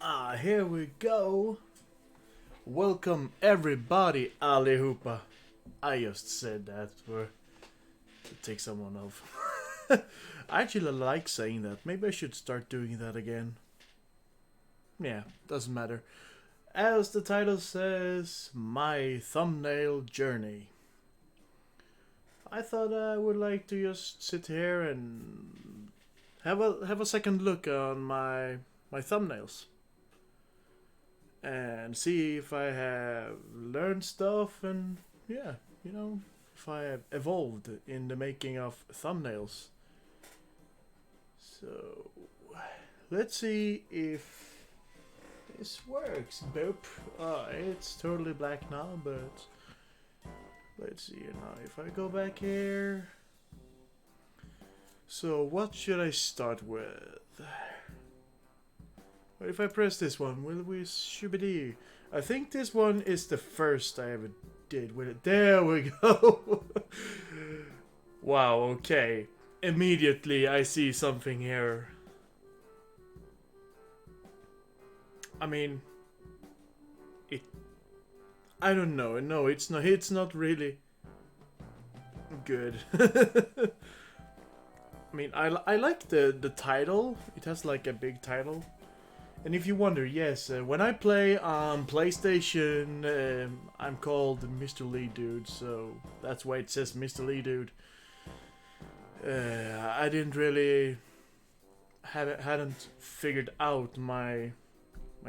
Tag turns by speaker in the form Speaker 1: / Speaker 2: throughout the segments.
Speaker 1: Here we go. Welcome everybody, allihopa. I just said that to take someone off. I actually like saying that. Maybe I should start doing that again. Yeah, doesn't matter. As the title says, my thumbnail journey. I thought I would like to just sit here and have a second look on my thumbnails and see if I have learned stuff and yeah, if I have evolved in the making of thumbnails. So let's see if this works. Boop. It's totally black now, but let's see now if I go back here. So what should I start with? What if I press this one? Will we shubidi? I think this one is the first I ever did with it. There we go. Wow, okay. Immediately I see something here. I mean, I don't know. No, it's not really good. I mean, I like the title. It has like a big title. And if you wonder, yes, when I play on PlayStation, I'm called Mr. Lee Dude, so that's why it says Mr. Lee Dude. I didn't really hadn't figured out my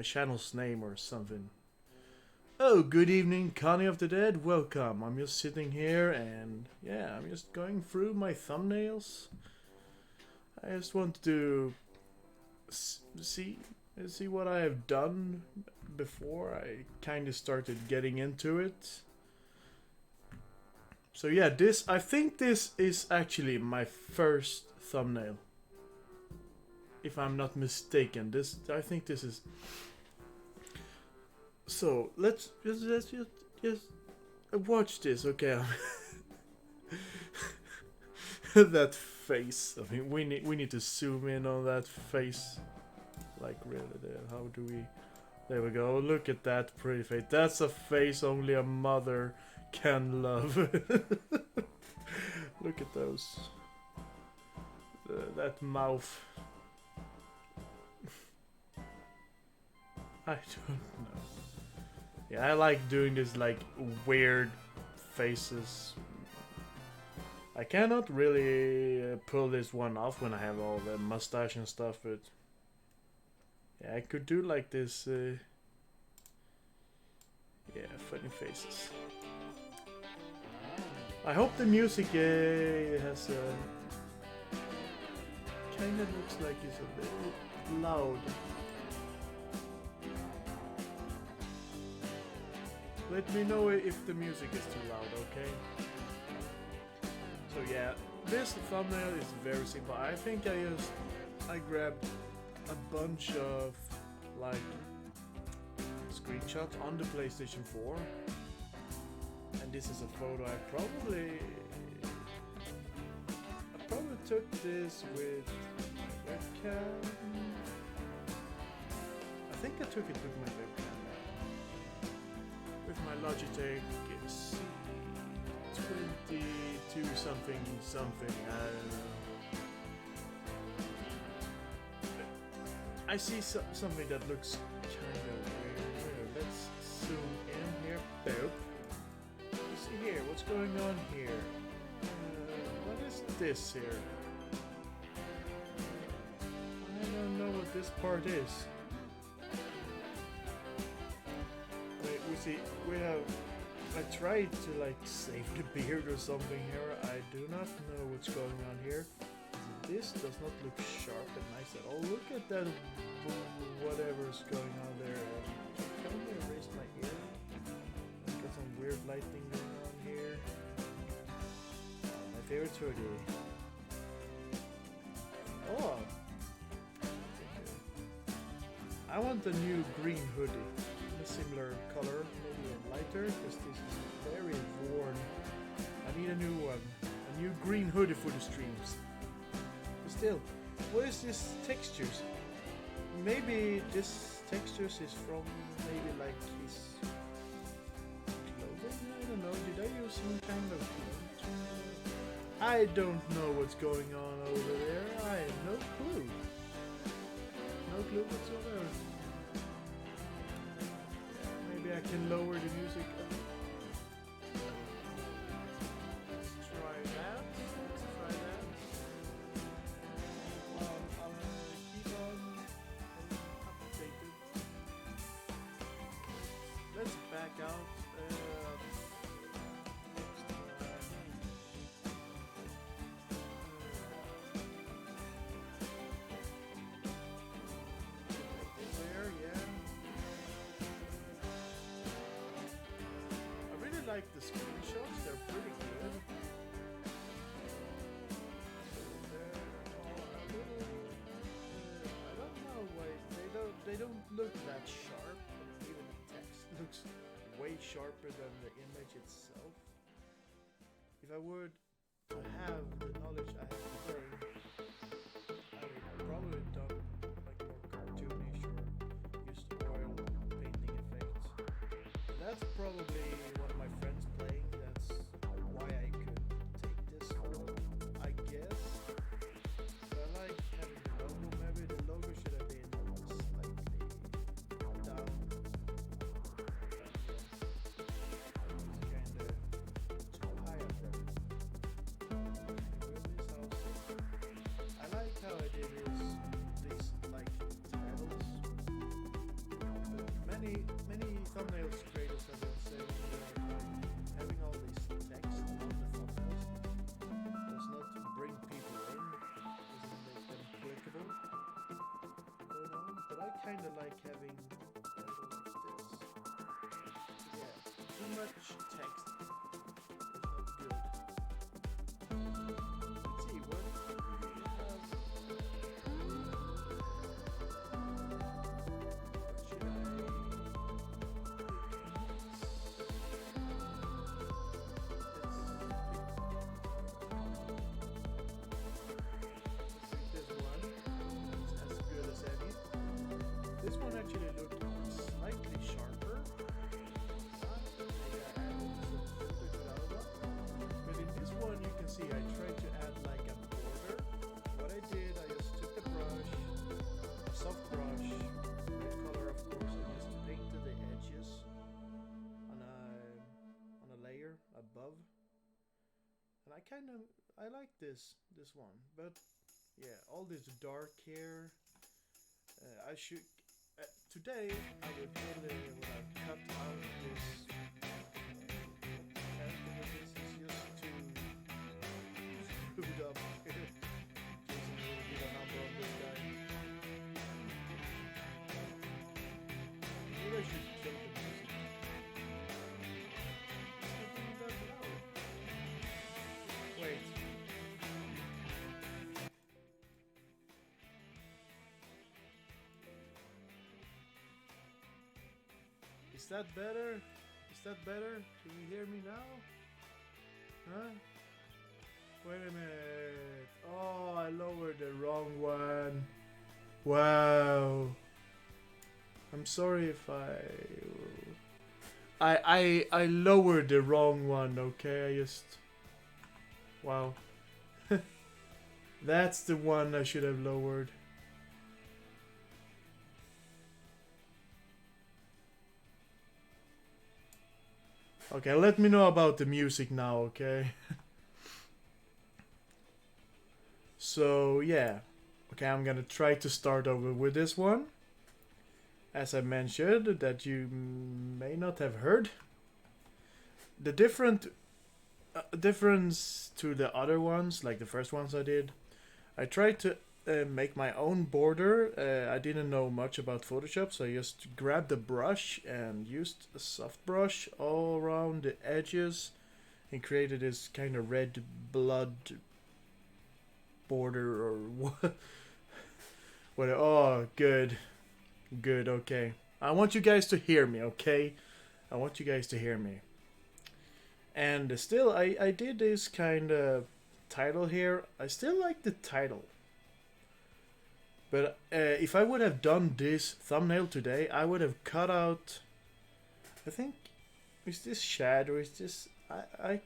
Speaker 1: channel's name or something. Oh, good evening, Connie of the Dead. Welcome. I'm just sitting here and yeah, I'm just going through my thumbnails. I just want to see what I have done before I kind of started getting into it. So yeah, I think this is actually my first thumbnail. If I'm not mistaken, I think this is. So let's just watch this, okay? That face. I mean, we need to zoom in on that face. Like really, how do we? There we go. Look at that pretty face. That's a face only a mother can love. Look at those. That mouth. I don't know. Yeah, I like doing this like weird faces. I cannot really pull this one off when I have all the mustache and stuff, but yeah, I could do like this. Yeah, funny faces. I hope the music has kind of looks like it's a bit loud. Let me know if the music is too loud, okay? So yeah, this thumbnail is very simple. I think I grabbed a bunch of like screenshots on the PlayStation 4, and this is a photo I probably took this with my webcam. I think I took it with my webcam. With my Logitech C22 something, I don't know. I see something that looks kind of weird. Let's zoom in here. Boop. You see here, what's going on here? What is this here? I don't know what this part is. We have. I tried to like save the beard or something here. I do not know what's going on here. This does not look sharp and nice at all. Look at that, whatever's going on there. Can I erase my ear? Got some weird lighting going on here. My favorite hoodie. Oh! I want a new green hoodie. A similar color, maybe a lighter, because this is very worn. I need a new one. A new green hoodie for the streams. But still, what is this textures? maybe this textures is from maybe like his clothing. I don't know. Did I use some kind of clothes? I don't know what's going on over there. I have no clue. No clue whatsoever. Maybe I can lower the music. Let's try that. Let's try that. I'll keep on updated. Let's back out. There, yeah. I really like the screenshots. They're pretty good. They're all a little. I don't know why they don't look that sharp. Even the text looks way sharper than the image itself. If I would have the knowledge I have today, I would probably done like more cartoonish or used oil painting effects. That's probably one of my friends playing. That's why I could take this photo, I guess. So I like having the logo. Maybe the logo should have been slightly down. It's kinda too high up there. I like how I did these like titles. Many thumbnails creators have been saying that having all this text on the thumbnails does not bring people in, doesn't make them clickable. Going on, but I kind of like having titles like this. Yeah, too much text is not good. Let's see what we have. Should I? This one is as good as any. This one actually looked slightly sharper. Maybe I added some filter to the other one. But in this one you can see I tried to add like a border. What I did, I just took the brush, a soft brush, red color of course, and just painted the edges on a layer above. And I like this one, but yeah, all this dark hair. I should today I would totally would have cut out this character, but this is just too screwed up. Just a little bit of number on this guy. Maybe I should kill the music. Something that low. Wait. Is that better? Is that better? Can you hear me now? Huh? Wait a minute. Oh, I lowered the wrong one. Wow. I'm sorry if I lowered the wrong one, okay? I just... Wow. That's the one I should have lowered. Okay, let me know about the music now, okay? So, yeah. Okay, I'm gonna try to start over with this one. As I mentioned, that you may not have heard. The difference to the other ones, like the first ones I did, I tried to make my own border. I didn't know much about Photoshop, so I just grabbed a brush and used a soft brush all around the edges and created this kind of red blood border or what. What? Oh, good. Good, okay. I want you guys to hear me, okay? I want you guys to hear me. And still, I did this kind of title here. I still like the title. But if I would have done this thumbnail today, I would have cut out. I think is this Shad or is this? I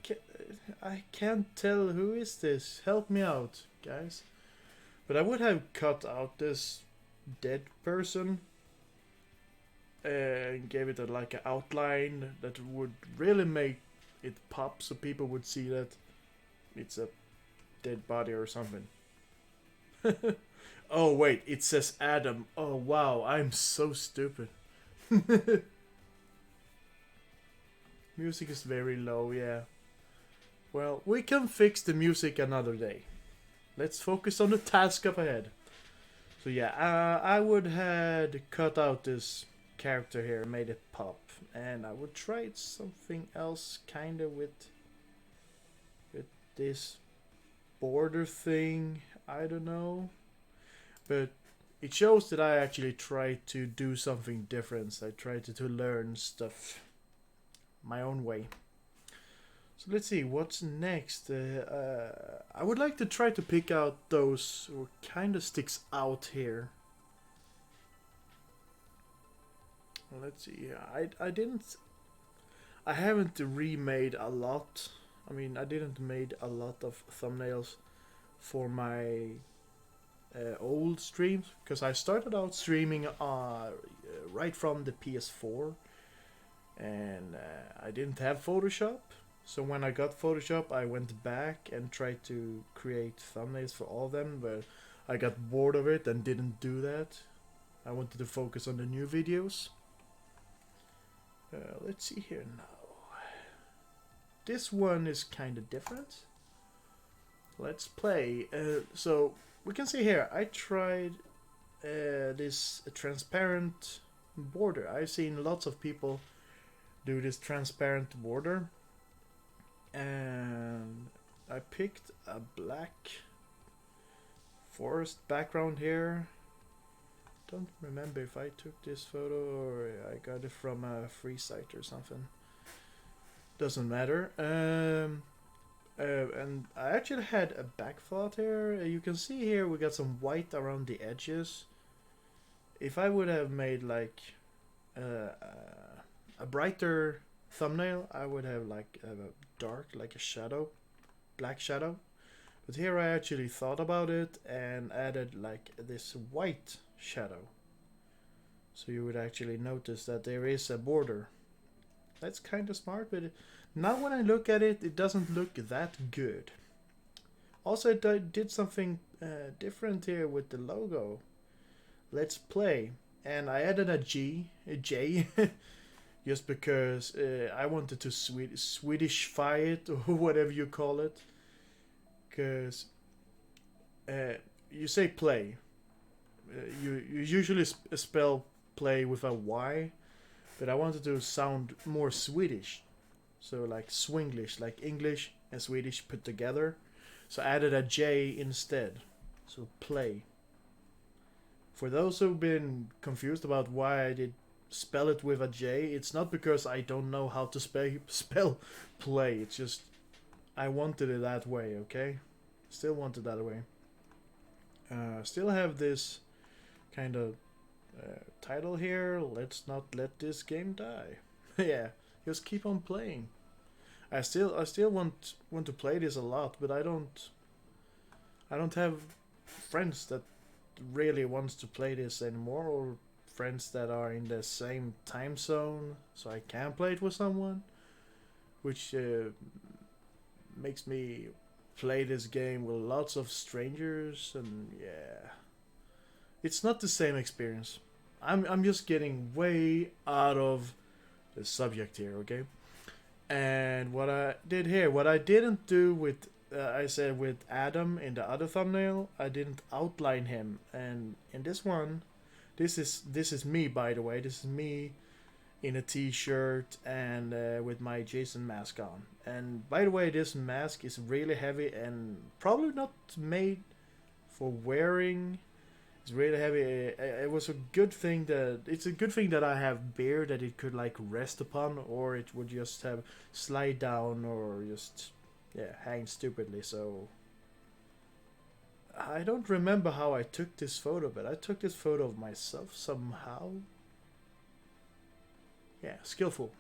Speaker 1: can't tell who is this. Help me out, guys. But I would have cut out this dead person and gave it like an outline that would really make it pop, so people would see that it's a dead body or something. Oh wait, it says Adam. Oh wow, I'm so stupid. Music is very low, yeah. Well, we can fix the music another day. Let's focus on the task up ahead. So yeah, I would had cut out this character here, made it pop, and I would try something else, kinda with this border thing. I don't know, but it shows that I actually tried to do something different. I tried to learn stuff my own way. So let's see what's next. I would like to try to pick out those who kind of sticks out here. Let's see. I haven't remade a lot. I mean, I didn't made a lot of thumbnails for my old streams because I started out streaming right from the PS4, and I didn't have Photoshop. So when I got Photoshop, I went back and tried to create thumbnails for all of them, but I got bored of it and didn't do that. I wanted to focus on the new videos. Let's see here now. This one is kind of different. Let's play. So we can see here, I tried this transparent border. I've seen lots of people do this transparent border. And I picked a black forest background here. Don't remember if I took this photo or I got it from a free site or something. Doesn't matter. And I actually had a back thought here. You can see here we got some white around the edges. If I would have made like a brighter thumbnail, I would have like a dark, like a shadow, black shadow. But here I actually thought about it and added like this white shadow. So you would actually notice that there is a border. That's kind of smart, but now when I look at it, it doesn't look that good. Also, I did something different here with the logo. Let's play. And I added a J, just because I wanted to Swedishify it, or whatever you call it. Because you say play. You usually spell play with a Y, but I wanted to sound more Swedish. So like Swinglish, like English and Swedish put together. So I added a J instead. So play. For those who've been confused about why I did spell it with a J, it's not because I don't know how to spell play. It's just I wanted it that way, okay? Still want it that way. Still have this kind of title here. Let's not let this game die. Yeah, just keep on playing. I still want to play this a lot, but I don't have friends that really wants to play this anymore, or friends that are in the same time zone, so I can play it with someone, which makes me play this game with lots of strangers, and yeah, it's not the same experience. I'm just getting way out of the subject here, okay? And what I did here, what I didn't do with I said with Adam in the other thumbnail, I didn't outline him, and in this one, this is me, by the way. This is me in a t-shirt and with my Jason mask on. And by the way, this mask is really heavy and probably not made for wearing. It's really heavy. It was a good thing that it's a good thing that I have beard that it could like rest upon, or it would just have slide down or just hang stupidly. So I don't remember how I took this photo, but I took this photo of myself somehow. Yeah, skillful.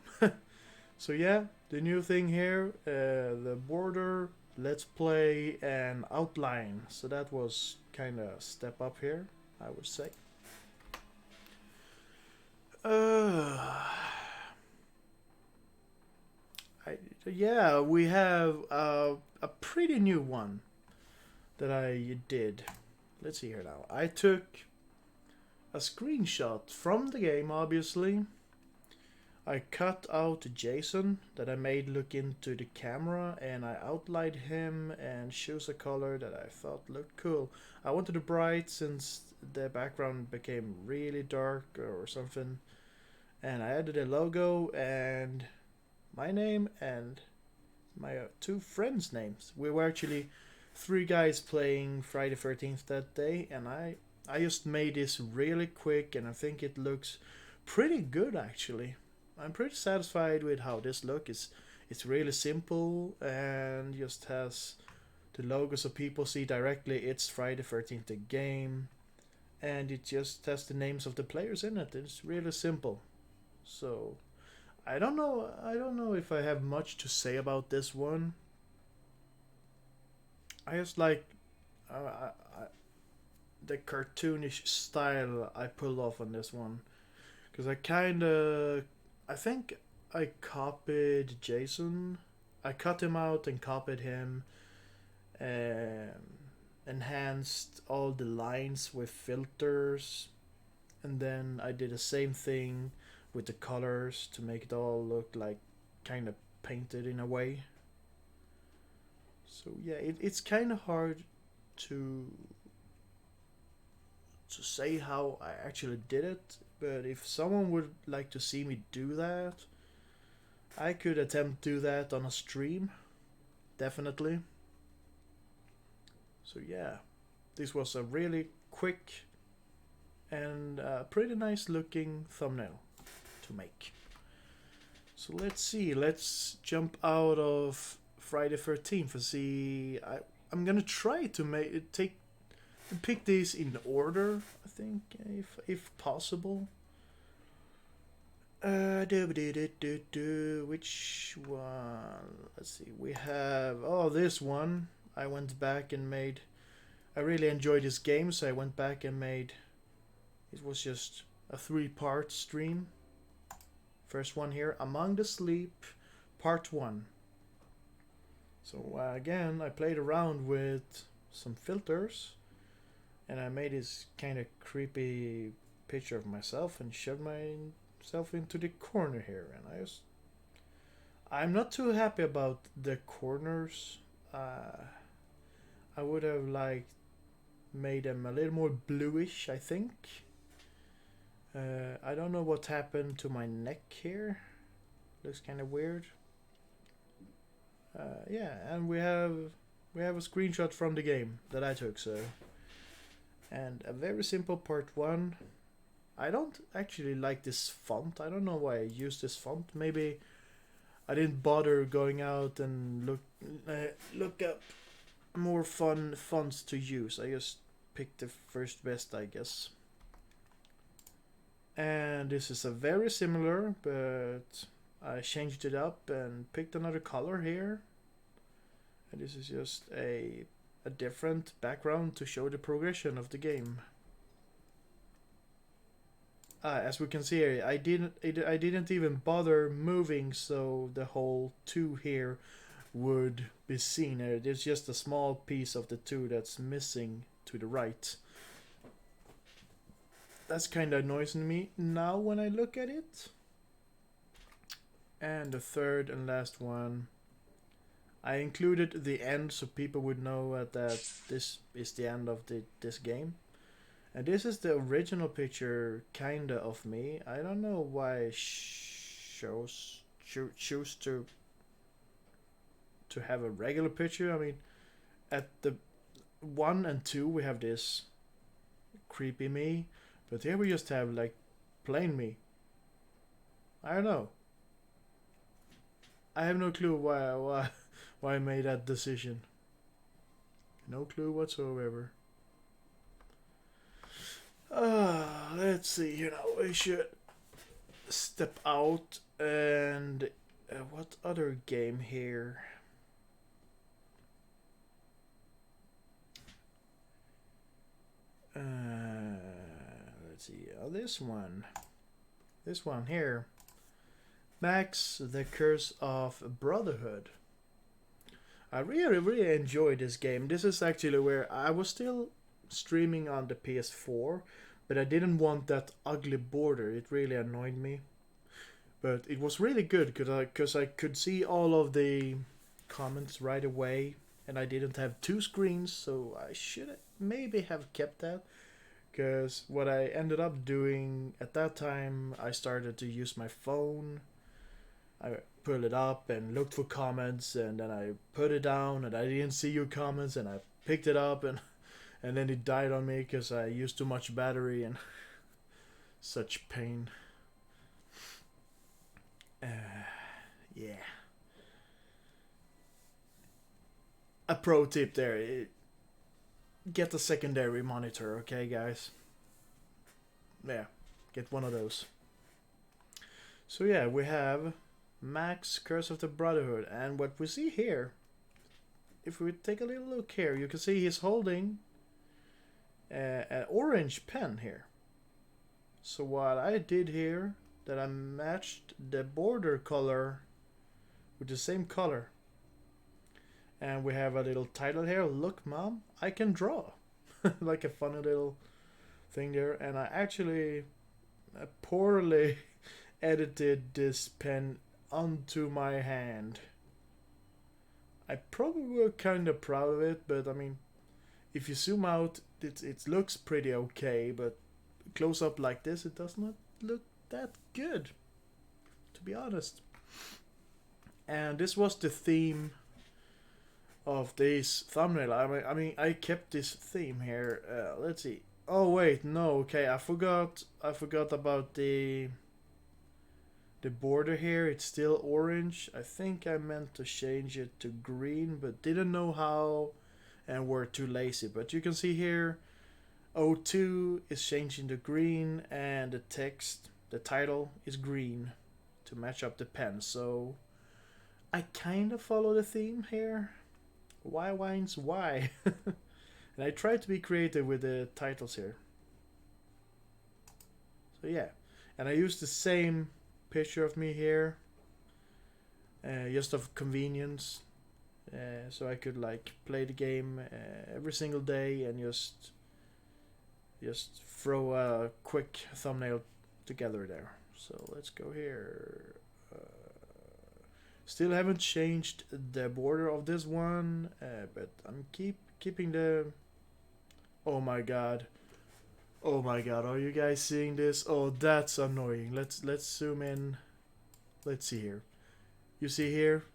Speaker 1: So yeah, the new thing here, the border, let's play, and outline. So that was kind of step up here, I would say. Uh, I, yeah, we have a pretty new one that I did. Let's see here now. I took a screenshot from the game, obviously. I cut out Jason that I made look into the camera, and I outlined him and chose a color that I thought looked cool. I wanted it bright since the background became really dark or something. And I added a logo and my name and my two friends' names. We were actually three guys playing Friday 13th that day, and I just made this really quick, and I think it looks pretty good actually. I'm pretty satisfied with how this look is. It's really simple and just has the logo so people see directly it's Friday 13th the game, and it just has the names of the players in it. It's really simple. So I don't know. I don't know if I have much to say about this one. I just like the cartoonish style I pulled off on this one, because I think I copied Jason. I cut him out and copied him, enhanced all the lines with filters, and then I did the same thing with the colors to make it all look like kind of painted in a way. So yeah, it's kind of hard to say how I actually did it, but if someone would like to see me do that, I could attempt to do that on a stream, definitely. So yeah, this was a really quick and pretty nice looking thumbnail to make. So let's see, let's jump out of Friday 13th and see. I'm gonna try to pick these in order, I think, if possible. Which one? Let's see. We have this one. I went back and made. I really enjoyed this game, so I went back and made. It was just a 3-part stream. First one here, Among the Sleep, Part 1. So again, I played around with some filters, and I made this kind of creepy picture of myself and shoved myself into the corner here. And I'm not too happy about the corners. I would have made them a little more bluish, I think. I don't know what happened to my neck here. Looks kind of weird. Yeah, and we have a screenshot from the game that I took. So, and a very simple part 1. I don't actually like this font. I don't know why I used this font. Maybe I didn't bother going out and look up more fun fonts to use. I just picked the first best, I guess. And this is a very similar, but I changed it up and picked another color here. And this is just a different background to show the progression of the game. As we can see here, I didn't even bother moving so the whole 2 here would be seen. There's just a small piece of the 2 that's missing to the right. That's kind of annoying me now when I look at it. And the third and last one, I included the end so people would know that this is the end of this game. And this is the original picture, kinda, of me. I don't know why I choose to have a regular picture. I mean, at the 1 and 2 we have this creepy me, but here we just have plain me. I don't know. I have no clue why I made that decision. No clue whatsoever. let's see, you know, we should step out and what other game here? Let's see, this one here, Max: The Curse of Brotherhood. I really enjoyed this game. This is actually where I was still streaming on the PS4, but I didn't want that ugly border. It really annoyed me. But it was really good because I could see all of the comments right away, and I didn't have two screens, so I should maybe have kept that. Because what I ended up doing at that time, I started to use my phone. I pulled it up and looked for comments, and then I put it down, and I didn't see your comments, and I picked it up, and then it died on me because I used too much battery and such pain. Yeah. A pro tip there: get a secondary monitor, okay, guys? Yeah, get one of those. So yeah, we have Max: Curse of the Brotherhood, and what we see here, if we take a little look here, you can see he's holding an orange pen here. So what I did here, that I matched the border color with the same color. And we have a little title here: Look Mom, I can draw. Like a funny little thing there. And I actually poorly edited this pen onto my hand. I probably were kind of proud of it, but I mean, if you zoom out, it looks pretty okay, but close up like this, it does not look that good, to be honest. And this was the theme of this thumbnail. I kept this theme here. Let's see. Oh wait, no. Okay, I forgot about the border here. It's still orange. I think I meant to change it to green, but didn't know how, and were too lazy. But you can see here, O2 is changing to green, and the text, the title, is green to match up the pen. So I kind of follow the theme here. Why wines why? And I tried to be creative with the titles here. So yeah, and I used the same picture of me here, just of convenience, so I could like play the game every single day and just throw a quick thumbnail together there. So let's go here. Still haven't changed the border of this one, but I'm keeping the. Oh my god! Oh my god! Are you guys seeing this? Oh, that's annoying. Let's zoom in. Let's see here. You see here?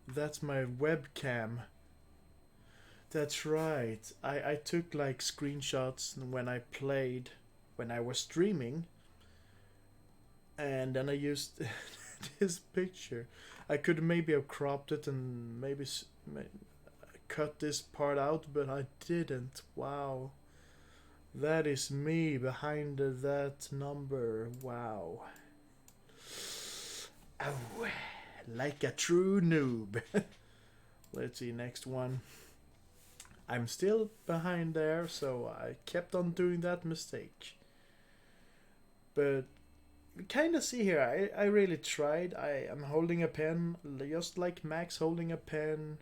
Speaker 1: That's my webcam. That's right. I took like screenshots when I played, when I was streaming, and then I used this picture. I could maybe have cropped it and maybe cut this part out, but I didn't. Wow. That is me behind that number. Wow. Oh, like a true noob. Let's see, next one. I'm still behind there, so I kept on doing that mistake. But kind of see here, I really tried. I am holding a pen, just like Max holding a pen,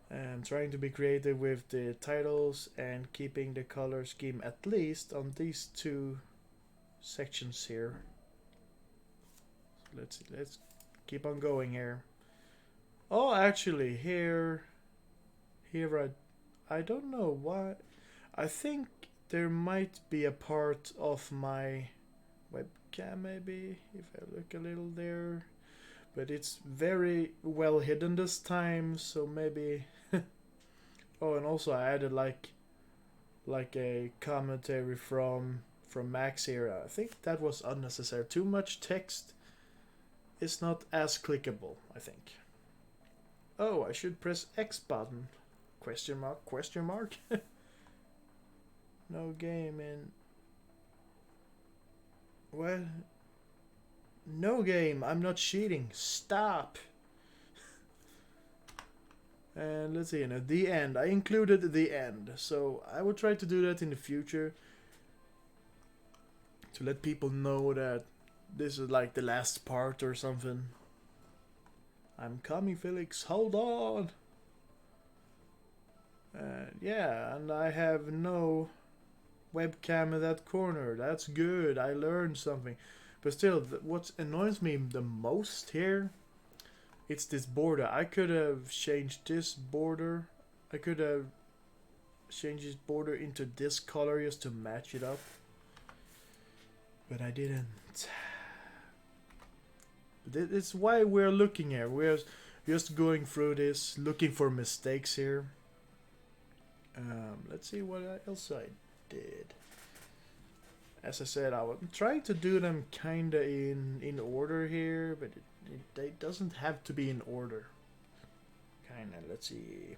Speaker 1: and trying to be creative with the titles and keeping the color scheme at least on these two sections here. So let's keep on going here. Oh, actually, here I don't know why. I think there might be a part of my webcam, maybe, if I look a little there, but it's very well hidden this time, so maybe. Oh, and also I added like a commentary from Max here. I think that was unnecessary. Too much text is not as clickable, I think. Oh, I should press X button. Question mark, question mark. No game in. Well, no game, I'm not cheating. Stop. And let's see, the end. I included the end, so I will try to do that in the future to let people know that this is like the last part or something. I'm coming, Felix. Hold on. Yeah, and I have no webcam in that corner. That's good. I learned something. But still, what annoys me the most here, it's this border. I could have changed this border. I could have changed this border into this color just to match it up. But I didn't. It's why we're looking here. We're just going through this, looking for mistakes here. Let's see what else I did. As I said, I was trying to do them kinda in order here, but it doesn't have to be in order. Kinda, let's see.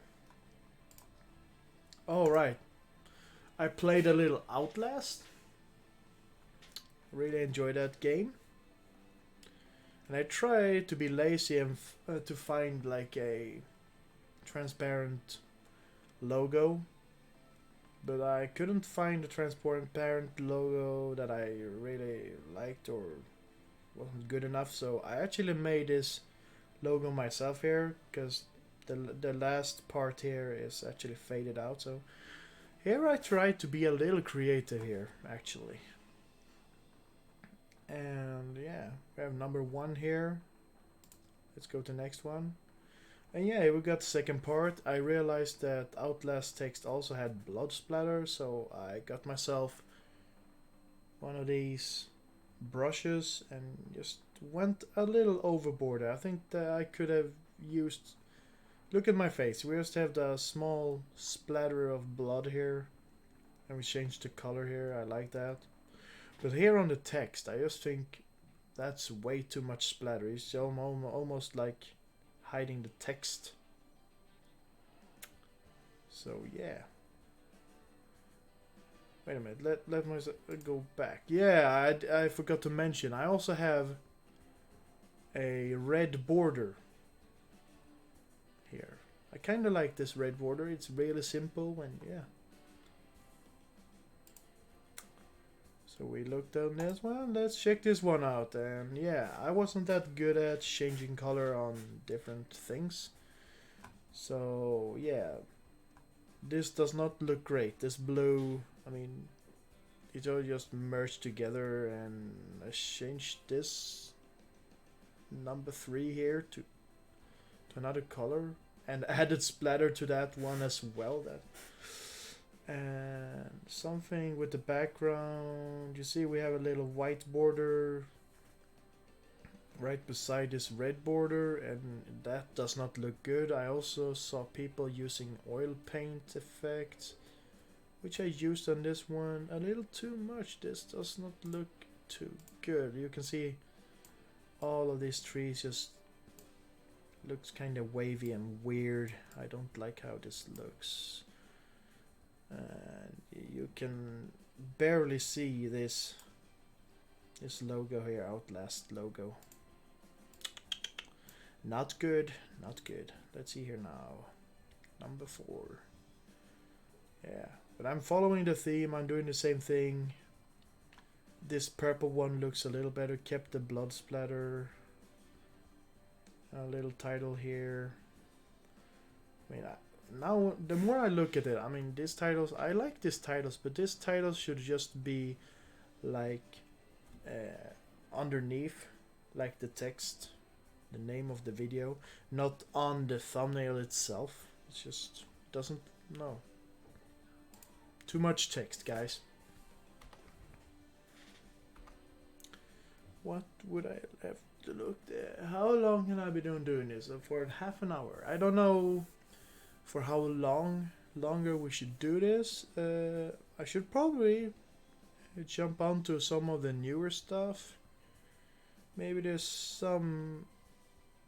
Speaker 1: Oh, right. I played a little Outlast. Really enjoyed that game. And I tried to be lazy and to find like a transparent logo, but I couldn't find a transparent logo that I really liked or wasn't good enough. So I actually made this logo myself here, because the last part here is actually faded out. So here I tried to be a little creative here, actually. And yeah, we have number 1 here. Let's go to the next one. And yeah, we got the second part. I realized that Outlast text also had blood splatter, so I got myself one of these brushes and just went a little overboard. I think that I could have used... Look at my face. We just have the small splatter of blood here. And we changed the color here. I like that. But here on the text, I just think that's way too much splatter. It's almost like hiding the text. So yeah. Wait a minute, let me go back. Yeah, I forgot to mention, I also have a red border here. I kind of like this red border. It's really simple and yeah. So we looked on this one. Let's check this one out. And yeah, I wasn't that good at changing color on different things. So yeah, this does not look great. This blue, I mean, it all just merged together, and I changed this number 3 here to another color and added splatter to that one as well. And something with the background. You see we have a little white border right beside this red border, and that does not look good. I also saw people using oil paint effects, which I used on this one a little too much. This does not look too good. You can see all of these trees just looks kind of wavy and weird. I don't like how this looks. You can barely see this logo here, Outlast logo. Not good, not good. Let's see here now. Number 4. Yeah, but I'm following the theme. I'm doing the same thing. This purple one looks a little better. Kept the blood splatter. A little title here. I mean, now the more I look at it, I mean, these titles, I like these titles, but these titles should just be like underneath, like the text, the name of the video, not on the thumbnail itself. It just doesn't, no. Too much text, guys. What would I have to look there? How long can I be doing this? For half an hour. I don't know for how longer we should do this. I should probably jump onto some of the newer stuff. Maybe there's some...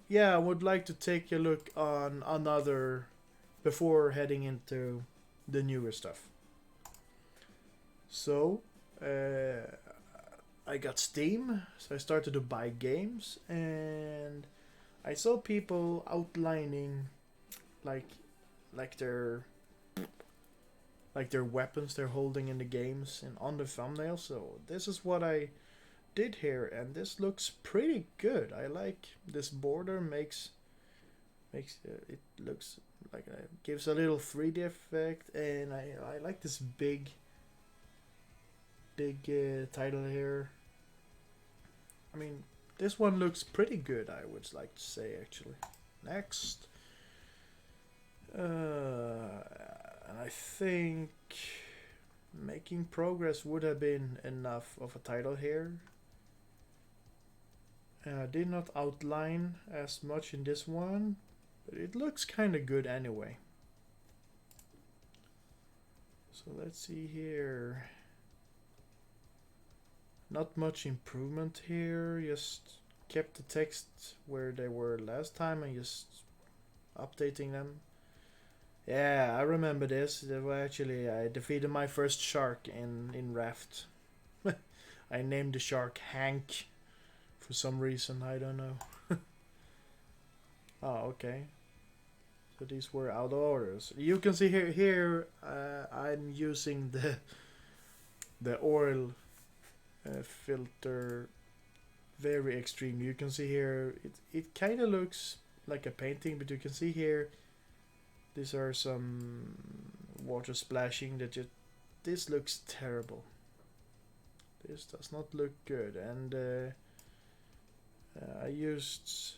Speaker 1: Yeah, I would like to take a look on another before heading into the newer stuff. So, I got Steam, so I started to buy games, and I saw people outlining like like their like their weapons they're holding in the games and on the thumbnail. So this is what I did here, and this looks pretty good. I like this border makes it looks like it gives a little 3D effect, and I like this big title here. I mean, this one looks pretty good, I would like to say, actually. Next. And I think making progress would have been enough of a title here. I did not outline as much in this one, but it looks kind of good anyway. So let's see here. Not much improvement here, just kept the text where they were last time and just updating them. Yeah, I remember this. Actually, I defeated my first shark in Raft. I named the shark Hank for some reason, I don't know. Oh, okay. So these were out of orders. You can see here I'm using the oil filter very extreme. You can see here it kind of looks like a painting, but you can see here these are some water splashing that just this looks terrible. This does not look good, and I used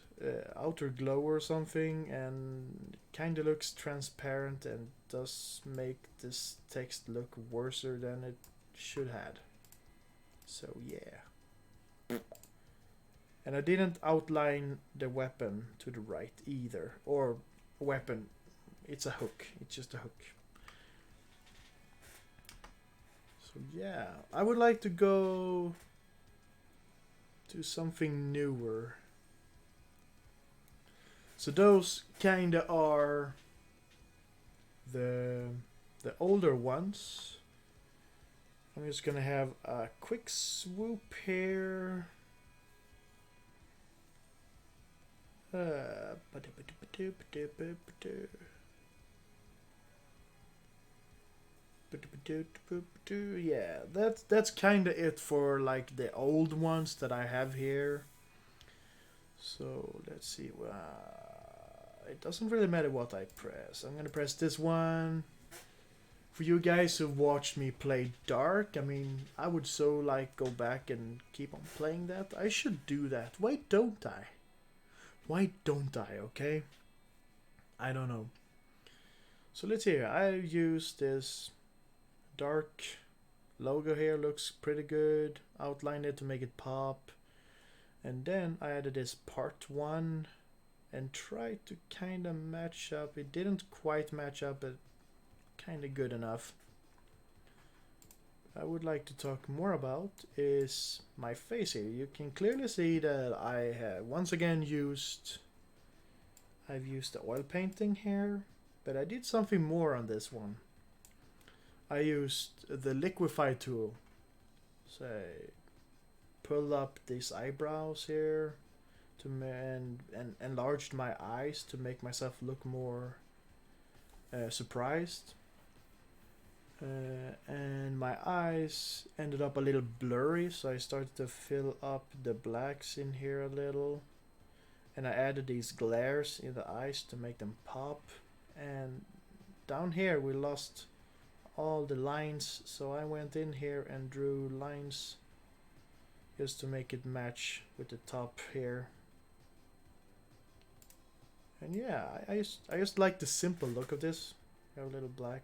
Speaker 1: outer glow or something, and it kind of looks transparent and does make this text look worse than it should had. So yeah. And I didn't outline the weapon to the right either. Or weapon. It's a hook. It's just a hook. So yeah. I would like to go to something newer. So those kinda are the older ones. I'm just gonna have a quick swoop here. Yeah, that's kind of it for like the old ones that I have here. So let's see. It doesn't really matter what I press. I'm gonna press this one. For you guys who watched me play Dark, I mean, I would so like go back and keep on playing that. I should do that. Why don't I? Why don't I, okay? I don't know. So let's see here. I use this Dark logo here. Looks pretty good. Outlined it to make it pop. And then I added this part 1 and tried to kind of match up. It didn't quite match up, but kind of good enough. I would like to talk more about is my face here. You can clearly see that I have once again I've used the oil painting here, but I did something more on this one. I used the liquify tool. So I pulled up these eyebrows here to and enlarged my eyes to make myself look more surprised. And my eyes ended up a little blurry, so I started to fill up the blacks in here a little, and I added these glares in the eyes to make them pop. And down here we lost all the lines, so I went in here and drew lines just to make it match with the top here. And yeah, I just like the simple look of this. Got a little black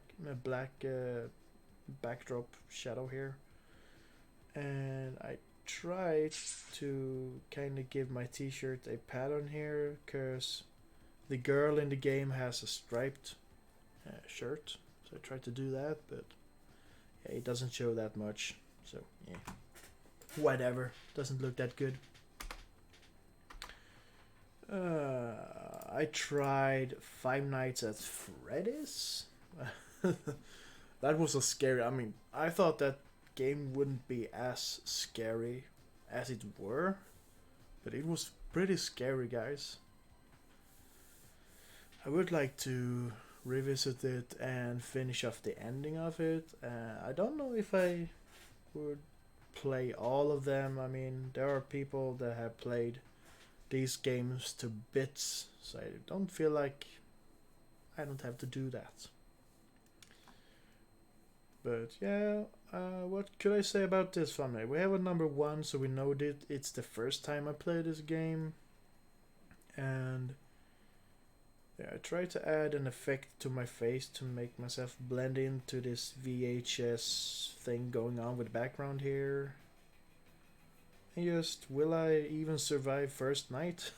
Speaker 1: backdrop shadow here, and I tried to kind of give my t-shirt a pattern here because the girl in the game has a striped shirt, so I tried to do that, but yeah, it doesn't show that much, so yeah, whatever, doesn't look that good. I tried Five Nights at Freddy's. That was a scary. I mean, I thought that game wouldn't be as scary, as it were, but it was pretty scary, guys. I would like to revisit it and finish off the ending of it. I don't know if I would play all of them. I mean, there are people that have played these games to bits, so I don't feel like I don't have to do that. But yeah, what could I say about this family? We have a number one, so we know that it's the first time I play this game, and yeah, I try to add an effect to my face to make myself blend into this VHS thing going on with the background here. And just, will I even survive first night?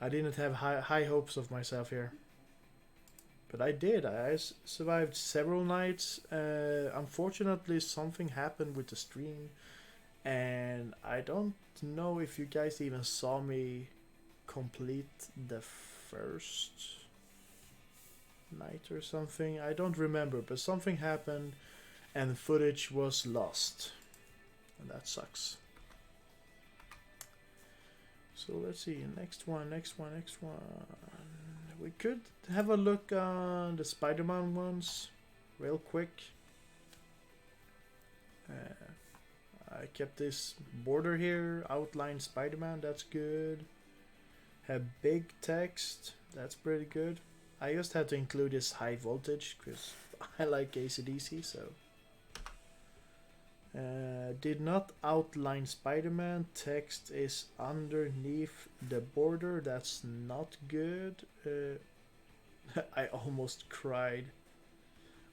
Speaker 1: I didn't have high hopes of myself here. But I did. I survived several nights. Unfortunately, something happened with the stream, and I don't know if you guys even saw me complete the first night or something. I don't remember, but something happened, and footage was lost, and that sucks. So let's see. Next one. We could have a look on the Spider-Man ones real quick. I kept this border here, outline Spider-Man, that's good. Have big text, that's pretty good. I just had to include this high voltage because I like AC/DC, so. Did not outline Spider-Man, text is underneath the border, that's not good. I almost cried.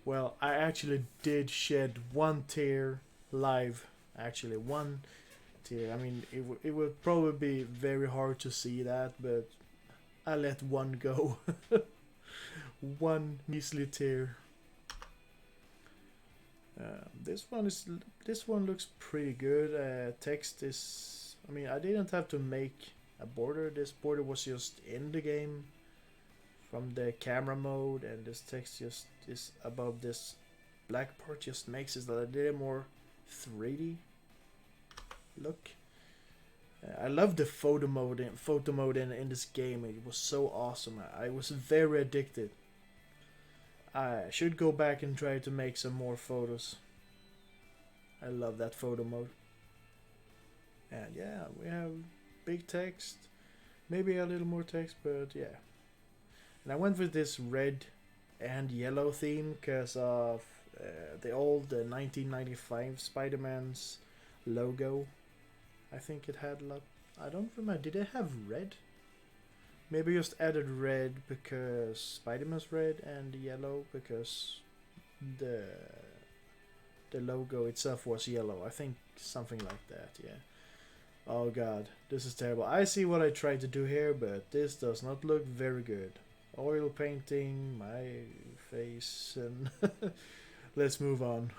Speaker 1: Well, I actually did shed one tear live. Actually, one tear. I mean, it would probably be very hard to see that, but I let one go. One measly tear. This one looks pretty good. Text is. I mean, I didn't have to make a border. This border was just in the game from the camera mode, and this text just is above this black part. Just makes it a little more 3D look. I love the photo mode in this game. It was so awesome. I was very addicted. I should go back and try to make some more photos. I love that photo mode. And yeah, we have big text. Maybe a little more text, but yeah. And I went with this red and yellow theme because of the old 1995 Spider-Man's logo. I think it had a lot. I don't remember. Did it have red? Maybe just added red because Spider-Man's red and yellow because the logo itself was yellow. I think something like that, yeah. Oh god, this is terrible. I see what I tried to do here, but this does not look very good. Oil painting, my face, and let's move on.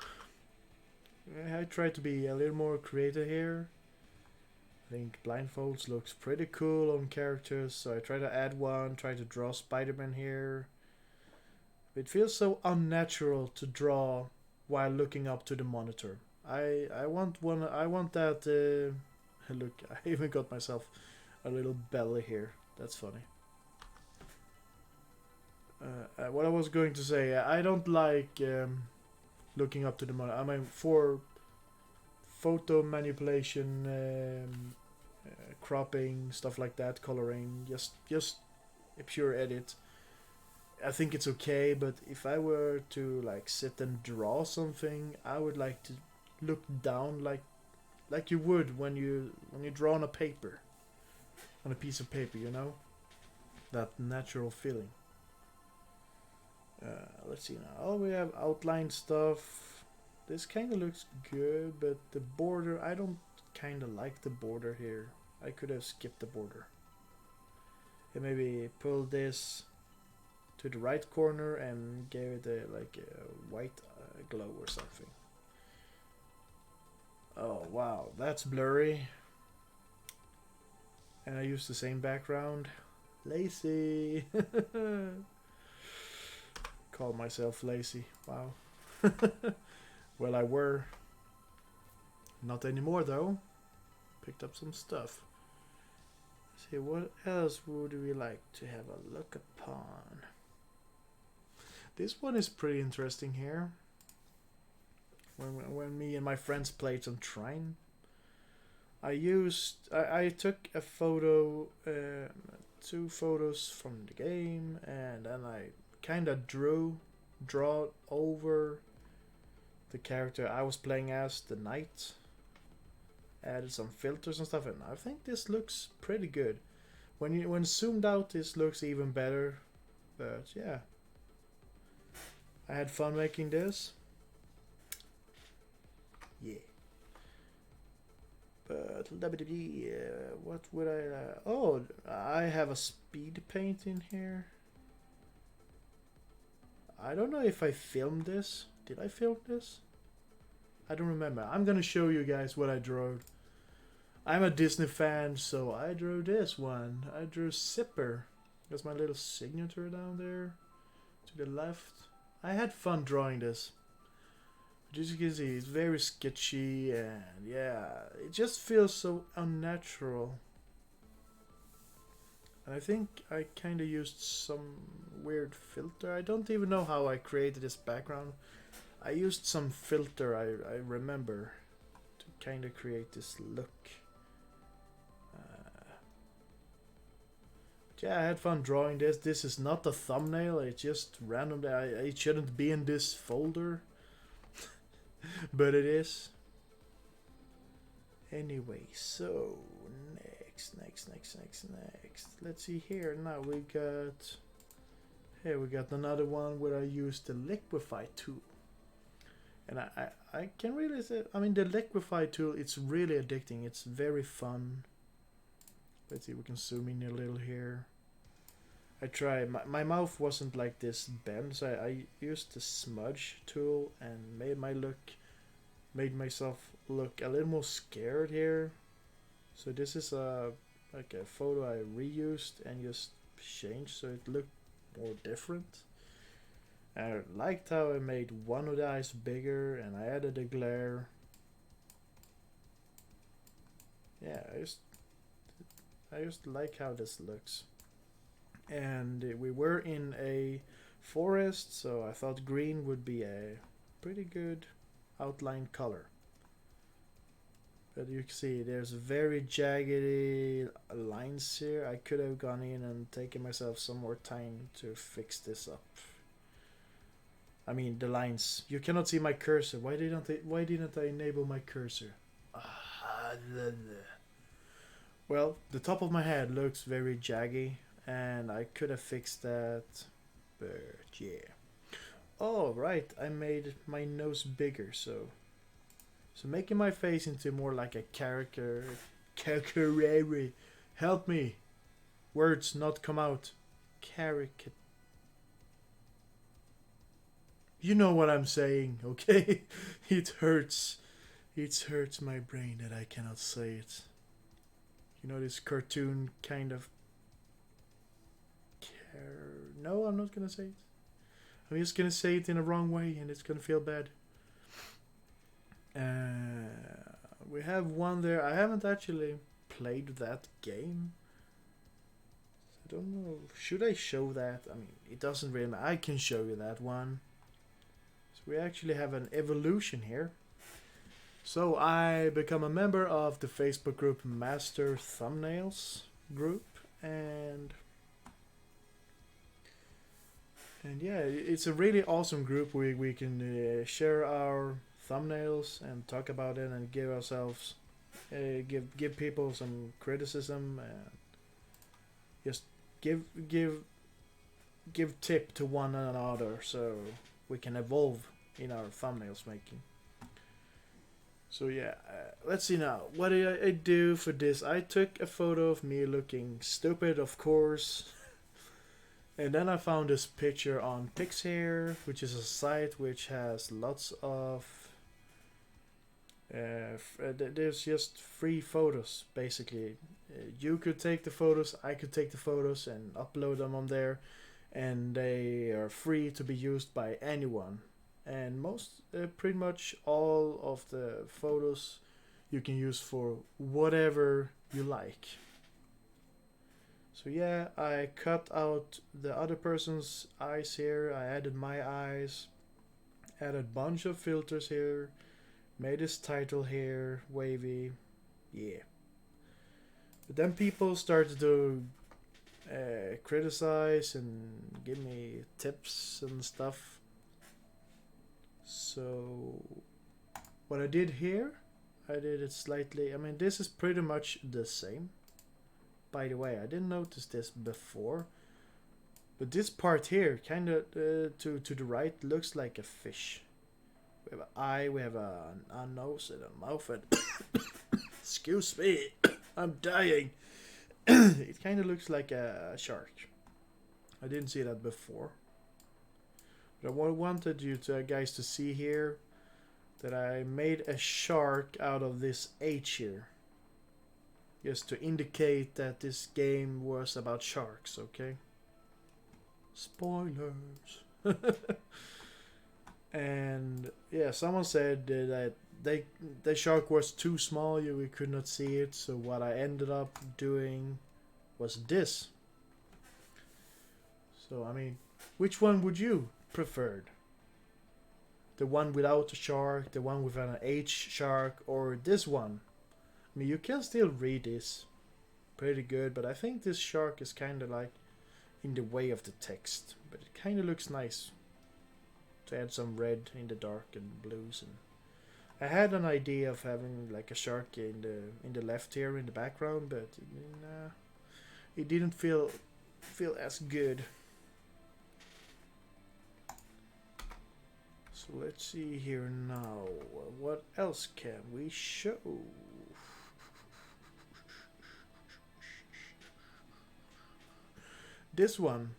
Speaker 1: I tried to be a little more creative here. I think blindfolds looks pretty cool on characters, so I try to add one, try to draw Spider-Man here. It feels so unnatural to draw while looking up to the monitor. I want one. I want that. Look, I even got myself a little belly here. That's funny. What I was going to say, I don't like looking up to the monitor. I mean, for photo manipulation, cropping, stuff like that, coloring, just a pure edit. I think it's okay, but if I were to like sit and draw something, I would like to look down like you would when you draw on a paper, on a piece of paper, you know, that natural feeling. Let's see now. Oh, we have outline stuff. This kind of looks good, but the border, I don't kind of like the border here. I could have skipped the border. And maybe pull this to the right corner and gave it like a white glow or something. Oh wow, that's blurry. And I used the same background. Lazy. Call myself lazy. Wow. Well, I were. Not anymore though. picked up some stuff. Let's see, what else would we like to have a look upon? This one is pretty interesting here. When me and my friends played some Trine, I took a photo, 2 photos from the game, and then I kind of draw over the character I was playing as, the knight. Added some filters and stuff, and I think this looks pretty good. When zoomed out, this looks even better. But yeah, I had fun making this. Yeah. But what would I? Oh, I have a speed paint in here. I don't know if I filmed this. Did I film this? I don't remember. I'm gonna show you guys what I drew. I'm a Disney fan, so I drew this one. I drew Zipper. That's my little signature down there to the left. I had fun drawing this. But as you can see, it's very sketchy, and yeah, it just feels so unnatural. And I think I kind of used some weird filter. I don't even know how I created this background. I used some filter, I remember, to kind of create this look. Yeah, I had fun drawing this. This is not a thumbnail, it's just random. It shouldn't be in this folder, but it is. Anyway, so next. Let's see here. Now we got another one where I used the liquefy tool. And I can really say, I mean, the liquefy tool, it's really addicting. It's very fun. Let's see, we can zoom in a little here. I tried, my mouth wasn't like this benn, so I used the smudge tool and made myself look a little more scared here. So this is like a photo I reused and just changed so it looked more different. I liked how I made one of the eyes bigger and I added a glare. Yeah, I just like how this looks. And we were in a forest, so I thought green would be a pretty good outline color. But you can see there's very jaggedy lines here. I could have gone in and taken myself some more time to fix this up. I mean the lines. You cannot see my cursor. Why didn't I enable my cursor? Well, the top of my head looks very jaggy, and I could have fixed that, but yeah. Oh, right, I made my nose bigger, so making my face into more like a character. Help me. Words not come out. Caricature. You know what I'm saying, okay? It hurts. It hurts my brain that I cannot say it. You know, this cartoon kind of no, I'm not gonna say it. I'm just gonna say it in a wrong way and it's gonna feel bad. We have one there. I haven't actually played that game. I don't know. Should I show that? I mean, it doesn't really matter. I can show you that one. So we actually have an evolution here. So I become a member of the Facebook group Master Thumbnails group, and yeah, it's a really awesome group. We can share our thumbnails and talk about it and give ourselves give people some criticism and just give tip to one another so we can evolve in our thumbnails making. So yeah, let's see now. What did I do for this? I took a photo of me looking stupid, of course. And then I found this picture on Pixhair, which is a site which has lots of... there's just free photos, basically. You could take the photos, I could take the photos and upload them on there. And they are free to be used by anyone. And pretty much all of the photos you can use for whatever you like. So yeah, I cut out the other person's eyes here. I added my eyes, added a bunch of filters here, made this title here wavy. Yeah. But then people started to criticize and give me tips and stuff. So what I did here, I did it slightly. I mean, this is pretty much the same. By the way, I didn't notice this before, but this part here, kind of to the right, looks like a fish. We have an eye, we have a nose and a mouth, and excuse me, I'm dying. It kind of looks like a shark. I didn't see that before. But I wanted you guys to see here that I made a shark out of this H here. Just to indicate that this game was about sharks, okay? Spoilers. And yeah, someone said that the shark was too small, we could not see it. So what I ended up doing was this. So I mean, which one would you preferred? The one without a shark, the one with an H shark, or this one? I mean, you can still read this pretty good, but I think this shark is kind of like in the way of the text. But it kind of looks nice to add some red in the dark and blues. And I had an idea of having like a shark in the left here in the background, but nah, it didn't feel as good. So let's see here now. What else can we show? This one,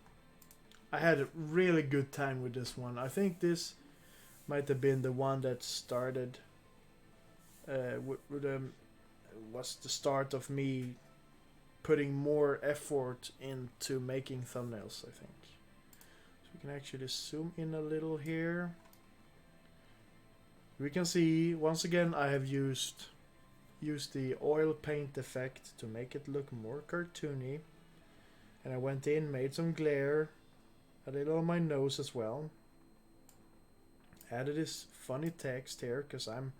Speaker 1: I had a really good time with this one. I think this might have been the one that started was the start of me putting more effort into making thumbnails, I think. So we can actually zoom in a little here. We can see once again I have used the oil paint effect to make it look more cartoony. And I went in, made some glare, a little on my nose as well. Added this funny text here because I'm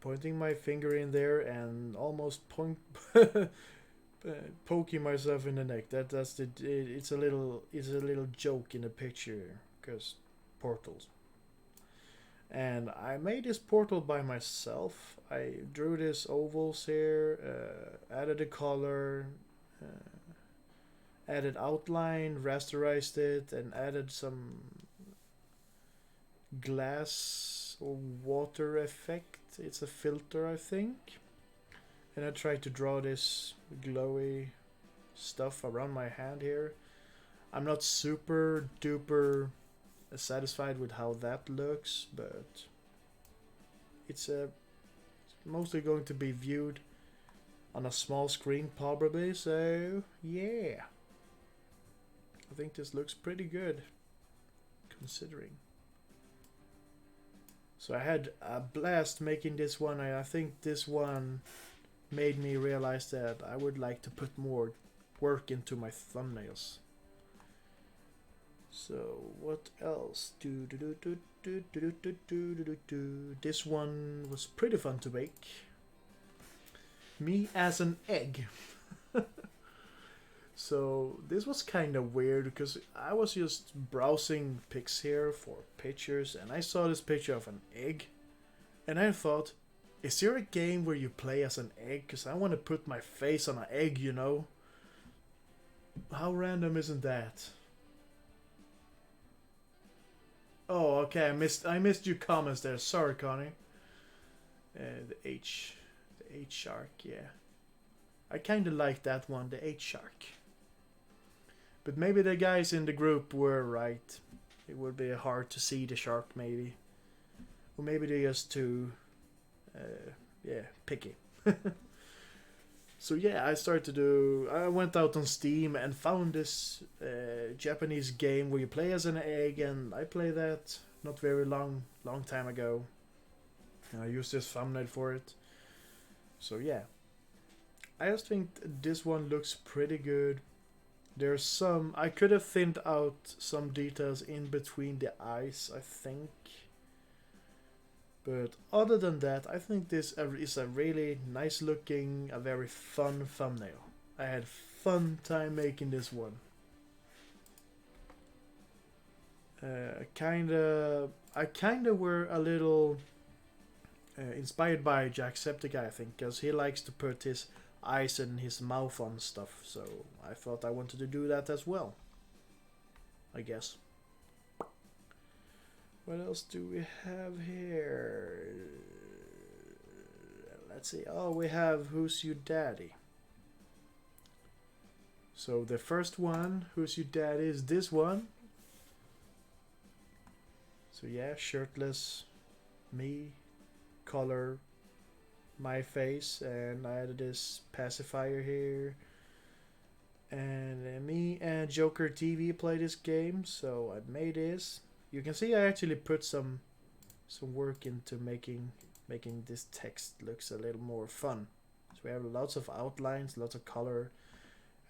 Speaker 1: pointing my finger in there and almost poking myself in the neck. It's a little joke in the picture because portals. And I made this portal by myself. I drew these ovals here, added a color. Added outline, rasterized it, and added some glass or water effect. It's a filter, I think. And I tried to draw this glowy stuff around my hand here. I'm not super duper satisfied with how that looks, but it's mostly going to be viewed on a small screen probably, so yeah. I think this looks pretty good, considering. So I had a blast making this one, and I think this one made me realize that I would like to put more work into my thumbnails. So what else? This one was pretty fun to make. Me as an egg. So this was kind of weird because I was just browsing pics here for pictures and I saw this picture of an egg and I thought, is there a game where you play as an egg? Because I want to put my face on an egg, you know? How random isn't that? Oh, okay, I missed your comments there. Sorry, Connie. The H shark, yeah. I kind of like that one, the H shark. But maybe the guys in the group were right. It would be hard to see the shark, maybe. Or maybe they're just too, picky. So yeah, I went out on Steam and found this Japanese game where you play as an egg, and I played that not very long time ago. And I used this thumbnail for it. So yeah, I just think this one looks pretty good. There's some I could have thinned out some details in between the eyes, I think. But other than that, I think this is a really nice looking, a very fun thumbnail. I had fun time making this one. I kinda were a little inspired by Jacksepticeye, I think, because he likes to put his eyes and his mouth on stuff. So I thought I wanted to do that as well. I guess. What else do we have here? Let's see. Oh, we have Who's Your Daddy? So the first one, Who's Your Daddy, is this one. So yeah, shirtless, me, color, my face, and I added this pacifier here. And me and Joker TV play this game, so I made this. You can see I actually put some work into making this text looks a little more fun. So we have lots of outlines, lots of color.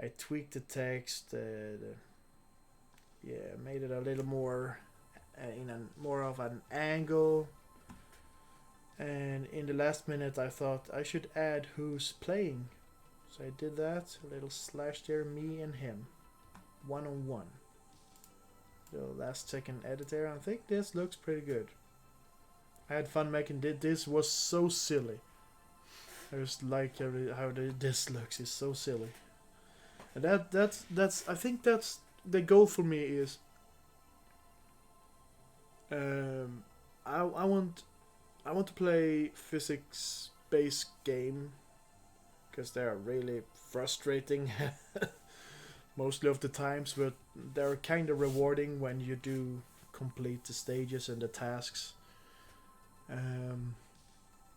Speaker 1: I tweaked the text, yeah, made it a little more in a more of an angle. And in the last minute, I thought I should add who's playing. So I did that. A little slash there, me and him, one on one. The last second edit there. I think this looks pretty good. I had fun making this. This was so silly. I just like how this looks. It's so silly. And that's I think that's the goal for me is. I want to play physics based game because they are really frustrating mostly of the times, but they're kind of rewarding when you do complete the stages and the tasks.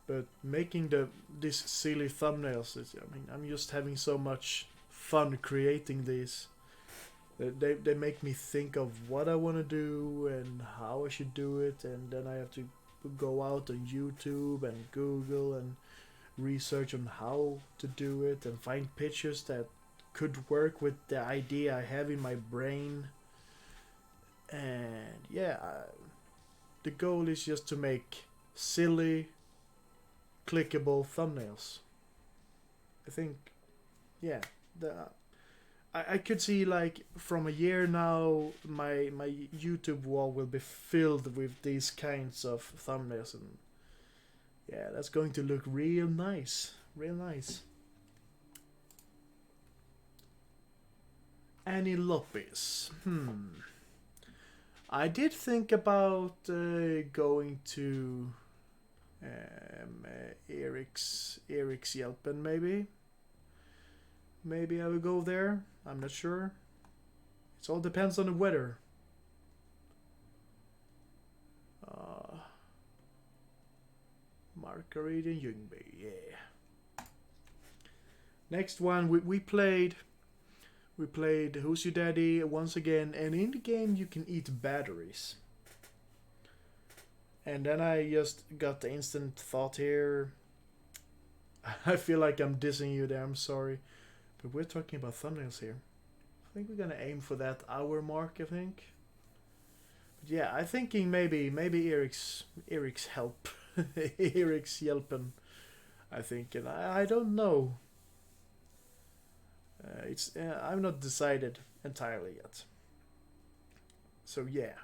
Speaker 1: But making these silly thumbnails is, I mean, I'm just having so much fun creating these. They make me think of what I want to do and how I should do it, and then I have to go out on YouTube and Google and research on how to do it and find pictures that could work with the idea I have in my brain. And yeah, the goal is just to make silly, clickable thumbnails. I think, yeah, I could see like from a year now, my YouTube wall will be filled with these kinds of thumbnails, and yeah, that's going to look real nice, real nice. Annie Lopez. I did think about going to Eric's Yelpen maybe. Maybe I will go there. I'm not sure. It all depends on the weather. Margarita Ljungby, yeah. Next one, we played Who's Your Daddy once again, and in the game you can eat batteries. And then I just got the instant thought here. I feel like I'm dissing you there, I'm sorry. But we're talking about thumbnails here. I think we're gonna aim for that hour mark, I think. But yeah, I'm thinking maybe Eric's help. Eric's Yelpen, I think, and I don't know. I'm not decided entirely yet. So yeah.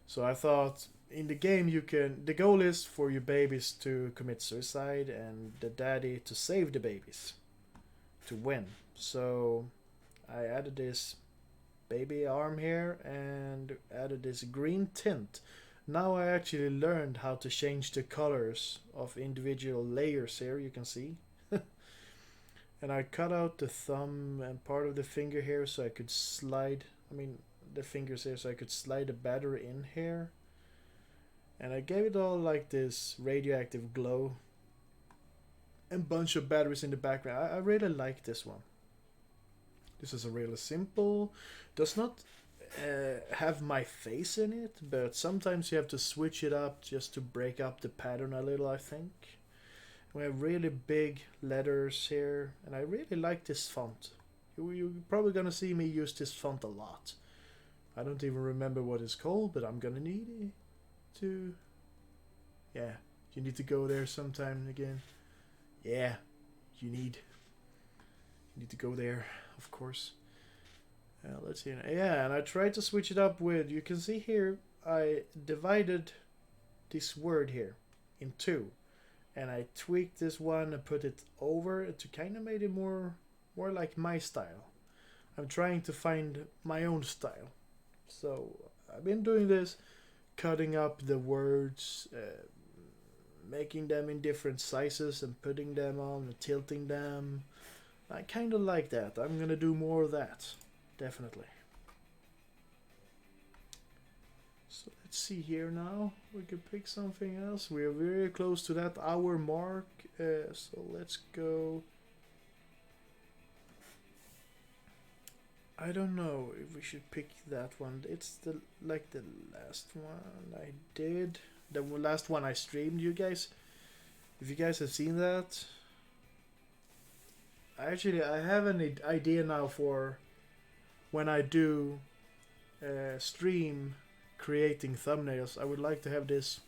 Speaker 1: So I thought in the game the goal is for your babies to commit suicide and the daddy to save the babies to win. So I added this baby arm here and added this green tint. Now I actually learned how to change the colors of individual layers here, you can see. And I cut out the thumb and part of the finger here so I could slide, the fingers here so I could slide the battery in here. And I gave it all like this radioactive glow. And bunch of batteries in the background. I really like this one. This is a really simple, does not have my face in it, but sometimes you have to switch it up just to break up the pattern a little, I think. We have really big letters here, and I really like this font. You're probably gonna see me use this font a lot. I don't even remember what it's called, but I'm gonna need it to... Yeah, you need to go there sometime again. Yeah, you need to go there, of course. Let's see. Yeah, and I tried to switch it up with... You can see here, I divided this word here in two. And I tweaked this one and put it over to kind of make it more like my style. I'm trying to find my own style. So I've been doing this, cutting up the words, making them in different sizes and putting them on and tilting them. I kind of like that. I'm gonna do more of that, definitely. So let's see here now. We could pick something else. We are very close to that hour mark. So let's go. I don't know if we should pick that one. It's the last one I did. The last one I streamed, you guys. If you guys have seen that. Actually, I have an idea now for when I do stream creating thumbnails. I would like to have this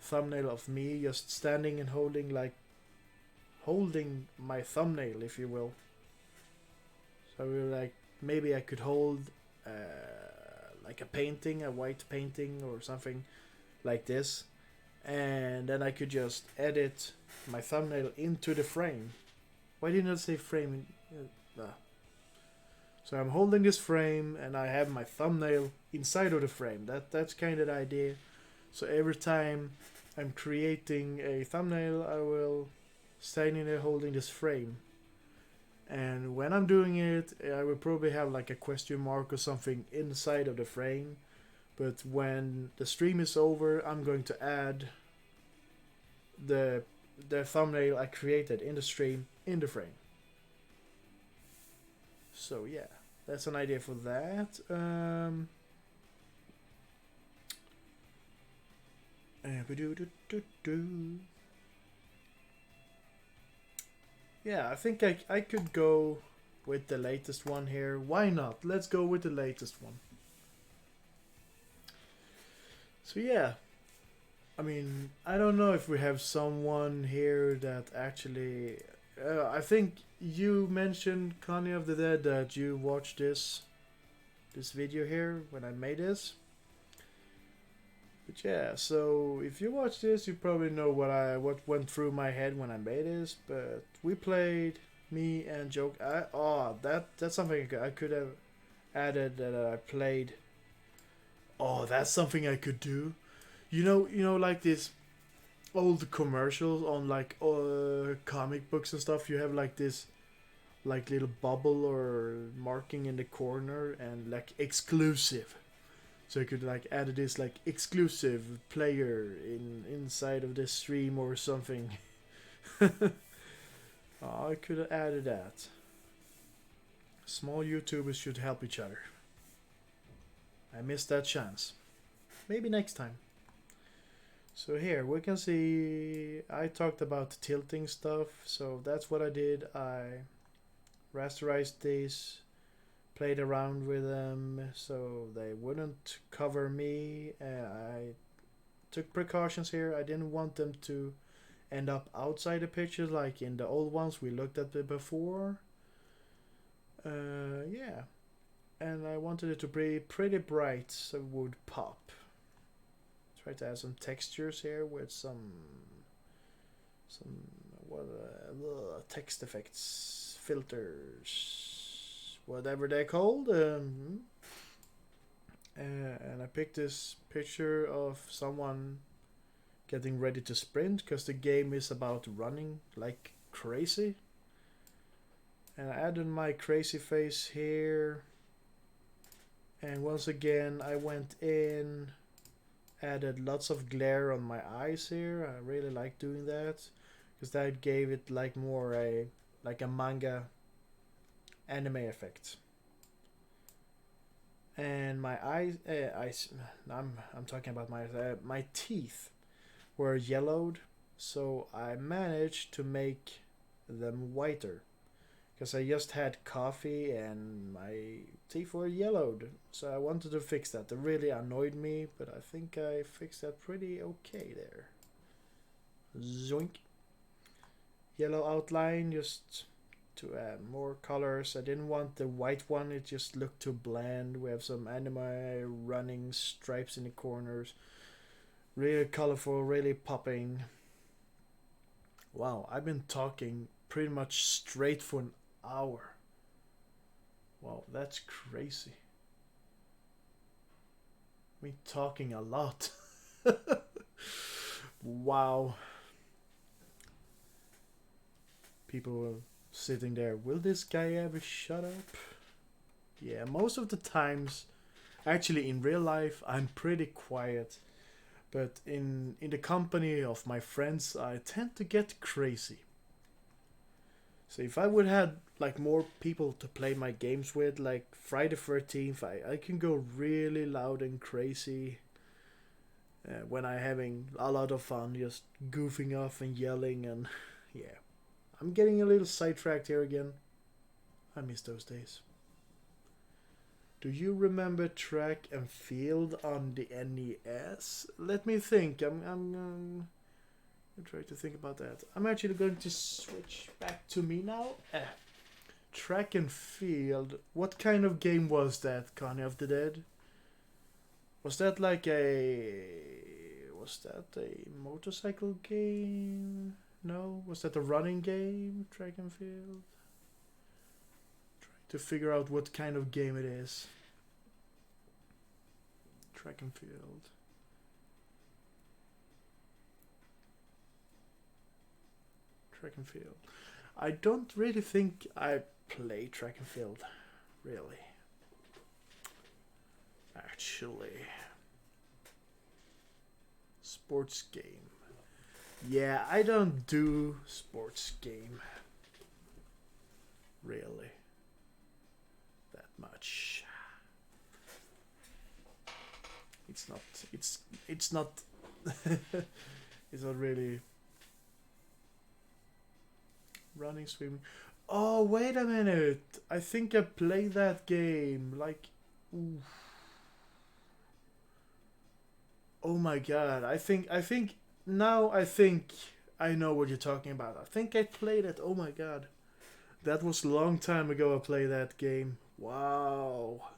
Speaker 1: thumbnail of me just standing and holding my thumbnail, if you will. So we were like, maybe I could hold like a painting, a white painting or something like this, and then I could just edit my thumbnail into the frame. Why didn't I say frame? So I'm holding this frame and I have my thumbnail inside of the frame. That's kind of the idea. So every time I'm creating a thumbnail, I will stand in there holding this frame. And when I'm doing it, I will probably have like a question mark or something inside of the frame. But when the stream is over, I'm going to add the thumbnail I created in the stream in the frame. So yeah, that's an idea for that. Yeah, I think I could go with the latest one here. Why not? Let's go with the latest one. So yeah, I mean, I don't know if we have someone here that actually... I think you mentioned, Connie of the Dead, that you watched this video here when I made this. But yeah, so if you watch this, you probably know what went through my head when I made this. But we played, me and Joke. That's something I could have added that I played. Oh, that's something I could do. You know, like this old commercials on like comic books and stuff. You have like this, like little bubble or marking in the corner and like exclusive. So I could like add this like exclusive player inside of this stream or something. I could have added that. Small YouTubers should help each other. I missed that chance. Maybe next time. So here we can see I talked about tilting stuff. So that's what I did. I rasterized these, played around with them so they wouldn't cover me. I took precautions here. I didn't want them to end up outside the picture like in the old ones we looked at before. Yeah, and I wanted it to be pretty bright so it would pop. Try to add some textures here with some text effects, filters, whatever they're called. And I picked this picture of someone getting ready to sprint because the game is about running like crazy. And I added my crazy face here. And once again, I went in, added lots of glare on my eyes here. I really like doing that because that gave it like more a manga anime effect. And my eyes, I'm talking about my teeth were yellowed So I managed to make them whiter. Because I just had coffee and my teeth were yellowed. So I wanted to fix that. It really annoyed me, but I think I fixed that pretty okay there. Zoink. Yellow outline just to add more colors. I didn't want the white one, it just looked too bland. We have some anime running stripes in the corners. Really colorful, really popping. Wow, I've been talking pretty much straight for an hour. Wow, that's crazy. Me talking a lot. Wow. People were sitting there. Will this guy ever shut up? Yeah, most of the times, actually in real life, I'm pretty quiet. But in the company of my friends, I tend to get crazy. So if I would have like more people to play my games with, like Friday 13th, I can go really loud and crazy when I'm having a lot of fun, just goofing off and yelling and yeah. I'm getting a little sidetracked here again. I miss those days. Do you remember track and field on the NES? Let me think. I'm trying to think about that. I'm actually going to switch back to me now. Track and field. What kind of game was that, Connie of the Dead? Was that like a... Was that a motorcycle game? No? Was that a running game? Track and field? Trying to figure out what kind of game it is. Track and field. Track and field. I don't really think I play track and field. Really. Actually. Sports game. Yeah, I don't do sports game. Really. That much. It's not it's not it's not really running, swimming. Oh, wait a minute. I think I played that game like oof. Oh my god. I think I know what you're talking about. I think I played it. Oh my god. That was a long time ago I played that game. Wow.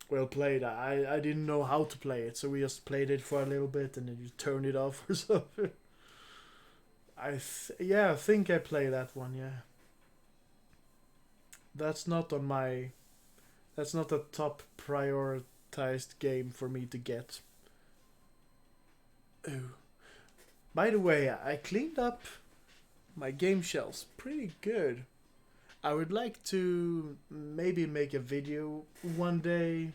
Speaker 1: Well played. I didn't know how to play it, so we just played it for a little bit and then you turn it off or something. Yeah, I think I play that one, yeah. That's not on my that's not a top prioritized game for me to get. Ooh. By the way, I cleaned up my game shelves pretty good. I would like to maybe make a video one day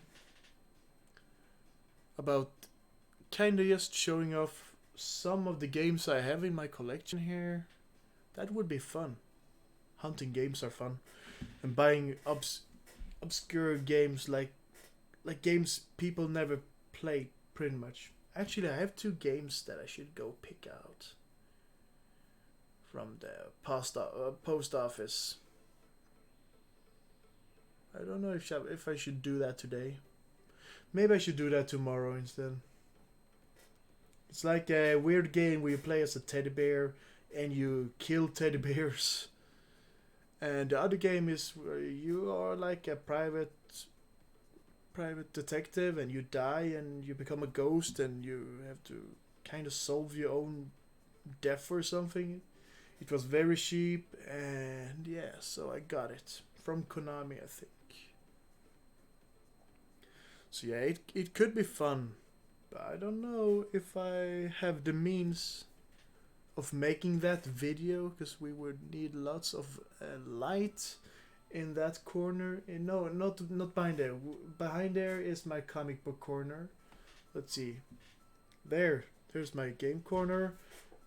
Speaker 1: about kinda just showing off some of the games I have in my collection here. That would be fun. Hunting games are fun. And buying obscure games like games people never play pretty much. Actually, I have two games that I should go pick out from the post office. I don't know if I should do that today. Maybe I should do that tomorrow instead. It's like a weird game where you play as a teddy bear and you kill teddy bears. And the other game is where you are like a private detective and you die and you become a ghost and you have to kind of solve your own death or something. It was very cheap and yeah, so I got it from Konami, I think. So yeah, it could be fun, but I don't know if I have the means of making that video because we would need lots of light in that corner. No, not behind there. Behind there is my comic book corner. Let's see. There's my game corner.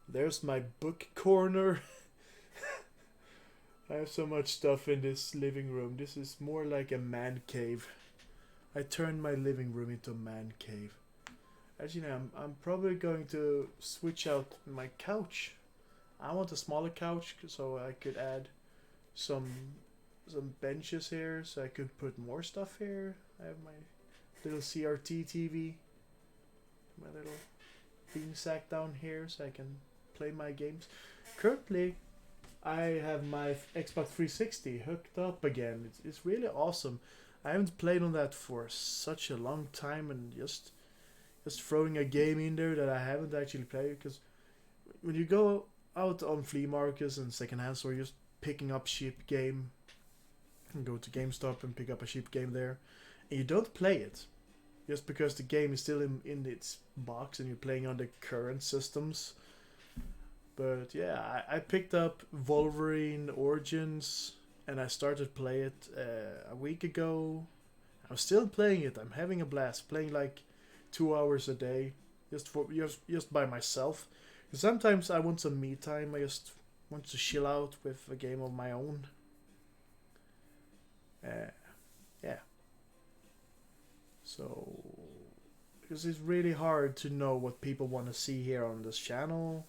Speaker 1: There's my book corner. I have so much stuff in this living room. This is more like a man cave. I turned my living room into a man cave. Actually, I'm probably going to switch out my couch. I want a smaller couch so I could add some some benches here, so I could put more stuff here. I have my little CRT TV, my little bean sack down here, so I can play my games. Currently, I have my Xbox 360 hooked up again. It's really awesome. I haven't played on that for such a long time, and just throwing a game in there that I haven't actually played. Because when you go out on flea markets and secondhand store, you're just picking up cheap game, and go to GameStop and pick up a cheap game there, and you don't play it just because the game is still in its box and you're playing on the current systems. But yeah, I picked up Wolverine Origins and I started play it a week ago. I'm still playing it. I'm having a blast playing like 2 hours a day, just by myself. 'Cause sometimes I want some me time. I just want to chill out with a game of my own. Uh, yeah. So because it's really hard to know what people want to see here on this channel.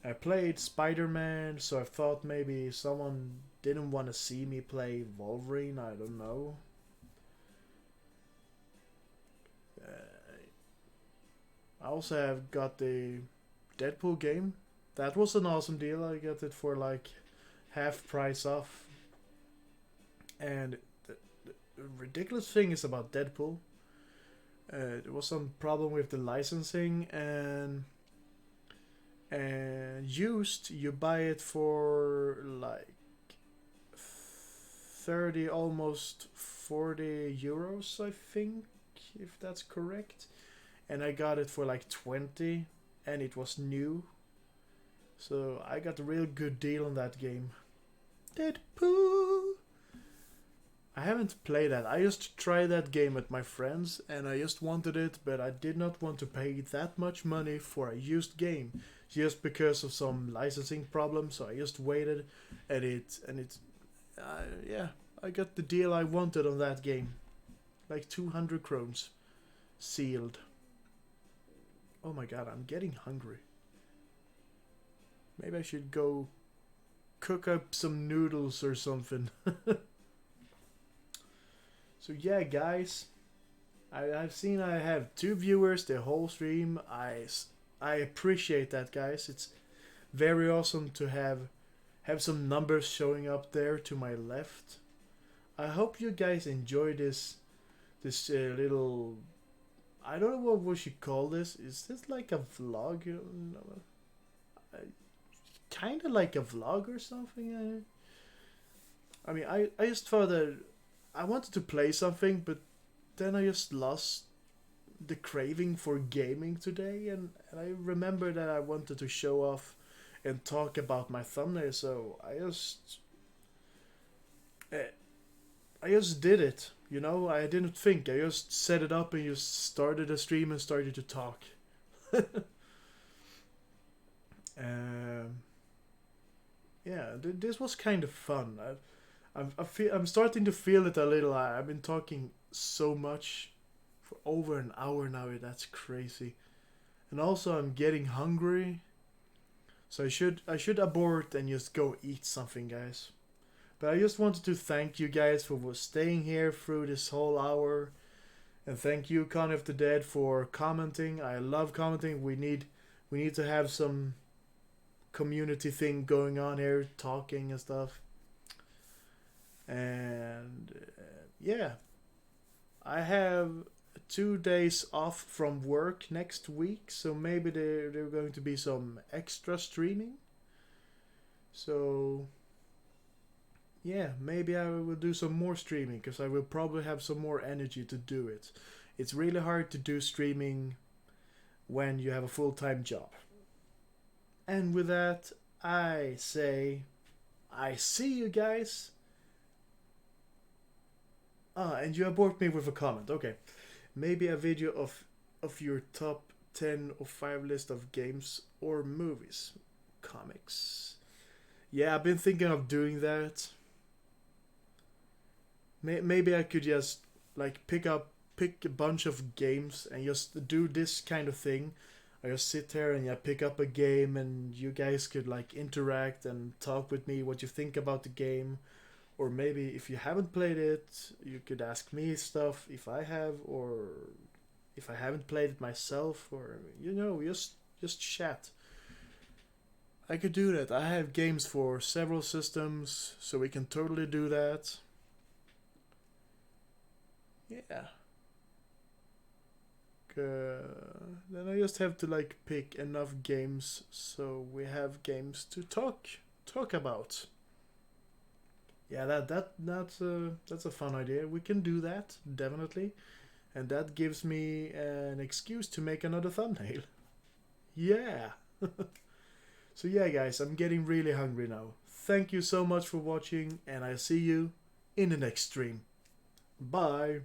Speaker 1: I played Spider-Man, so I thought maybe someone didn't want to see me play Wolverine. I don't know. I also have got the Deadpool game. That was an awesome deal. I got it for like half price off. And the ridiculous thing is about Deadpool. There was some problem with the licensing, and used you buy it for like 30, almost 40 euros, I think, if that's correct. And I got it for like 20, and it was new. So I got a real good deal on that game. Deadpool! I haven't played that. I just tried that game with my friends and I just wanted it, but I did not want to pay that much money for a used game just because of some licensing problems. So I just waited, yeah, I got the deal I wanted on that game. Like 200 crowns. Sealed. Oh my god, I'm getting hungry. Maybe I should go cook up some noodles or something. So yeah, guys, I've seen I have 2 viewers the whole stream. I appreciate that, guys. It's very awesome to have some numbers showing up there to my left. I hope you guys enjoy this little. I don't know what we should call this. Is this like a vlog? Kind of like a vlog or something. I mean, I just thought that I wanted to play something, but then I just lost the craving for gaming today, and I remember that I wanted to show off and talk about my thumbnail, so eh, I just did it. You know, I didn't think. I just set it up and just started a stream and started to talk. um, yeah, this was kind of fun. I'm starting to feel it a little. I've been talking so much for over an hour now. That's crazy. And also I'm getting hungry. So I should abort and just go eat something, guys. But I just wanted to thank you guys for staying here through this whole hour. And thank you, Con of the Dead, for commenting. I love commenting. We need to have some community thing going on here, talking and stuff. And yeah, I have 2 days off from work next week, so maybe there are going to be some extra streaming. So yeah, maybe I will do some more streaming because I will probably have some more energy to do it. It's really hard to do streaming when you have a full-time job. And with that, I say, I see you guys. And you abort me with a comment. Okay. Maybe a video of your top 10 or 5 list of games or movies. Comics. Yeah, I've been thinking of doing that. Maybe I could just like pick up pick a bunch of games and just do this kind of thing. I just sit here and pick up a game, and you guys could like interact and talk with me what you think about the game. Or maybe if you haven't played it, you could ask me stuff if I have, or if I haven't played it myself, or just chat. I could do that. I have games for several systems, so we can totally do that. Yeah. Then I just have to like pick enough games so we have games to talk about. Yeah, that's a fun idea. We can do that definitely, and that gives me an excuse to make another thumbnail. Yeah. So yeah, guys, I'm getting really hungry now. Thank you so much for watching, and I'll see you in the next stream. Bye.